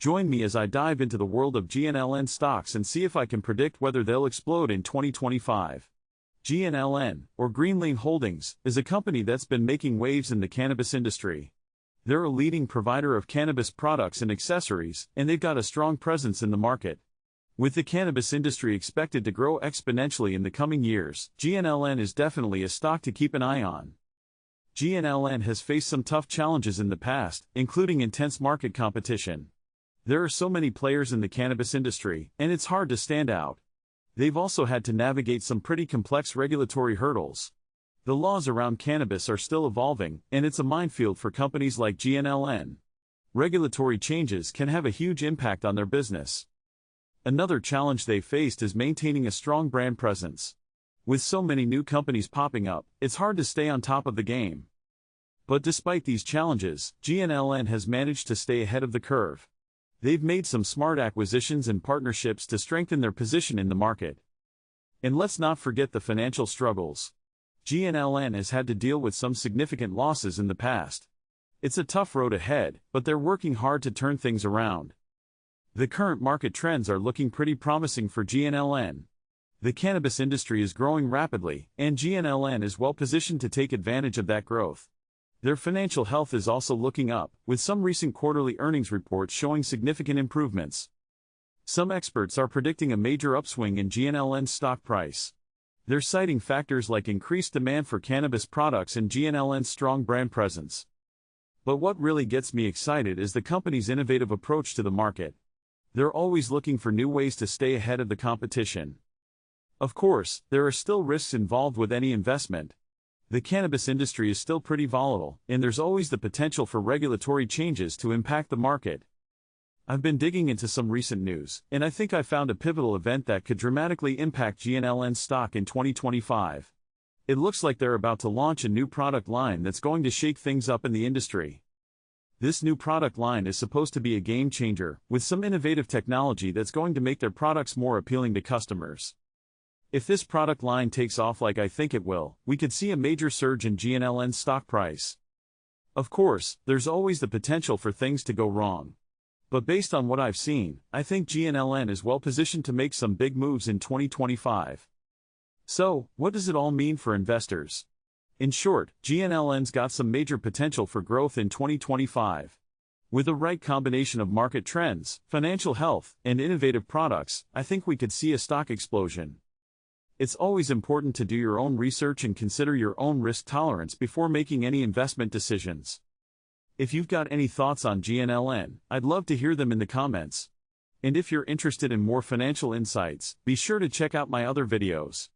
Join me as I dive into the world of Gnln stocks and see if I can predict whether they'll explode in 2025. Gnln, or Greenlane Holdings, is a company that's been making waves in the cannabis industry. They're a leading provider of cannabis products and accessories, and they've got a strong presence in the market. With the cannabis industry expected to grow exponentially in the coming years, Gnln is definitely a stock to keep an eye on. Gnln has faced some tough challenges in the past, including intense market competition. There are so many players in the cannabis industry, and it's hard to stand out. They've also had to navigate some pretty complex regulatory hurdles. The laws around cannabis are still evolving, and it's a minefield for companies like Gnln. Regulatory changes can have a huge impact on their business. Another challenge they faced is maintaining a strong brand presence. With so many new companies popping up, it's hard to stay on top of the game. But despite these challenges, Gnln has managed to stay ahead of the curve. They've made some smart acquisitions and partnerships to strengthen their position in the market. And let's not forget the financial struggles. Gnln has had to deal with some significant losses in the past. It's a tough road ahead, but they're working hard to turn things around. The current market trends are looking pretty promising for Gnln. The cannabis industry is growing rapidly, and Gnln is well positioned to take advantage of that growth. Their financial health is also looking up, with some recent quarterly earnings reports showing significant improvements. Some experts are predicting a major upswing in Gnln's stock price. They're citing factors like increased demand for cannabis products and Gnln's strong brand presence. But what really gets me excited is the company's innovative approach to the market. They're always looking for new ways to stay ahead of the competition. Of course, there are still risks involved with any investment. The cannabis industry is still pretty volatile, and there's always the potential for regulatory changes to impact the market. I've been digging into some recent news, and I think I found a pivotal event that could dramatically impact Gnln's stock in 2025. It looks like they're about to launch a new product line that's going to shake things up in the industry. This new product line is supposed to be a game changer, with some innovative technology that's going to make their products more appealing to customers. If this product line takes off like I think it will, we could see a major surge in Gnln's stock price. Of course, there's always the potential for things to go wrong. But based on what I've seen, I think Gnln is well positioned to make some big moves in 2025. So, what does it all mean for investors? In short, Gnln's got some major potential for growth in 2025. With the right combination of market trends, financial health, and innovative products, I think we could see a stock explosion. It's always important to do your own research and consider your own risk tolerance before making any investment decisions. If you've got any thoughts on Gnln, I'd love to hear them in the comments. And if you're interested in more financial insights, be sure to check out my other videos.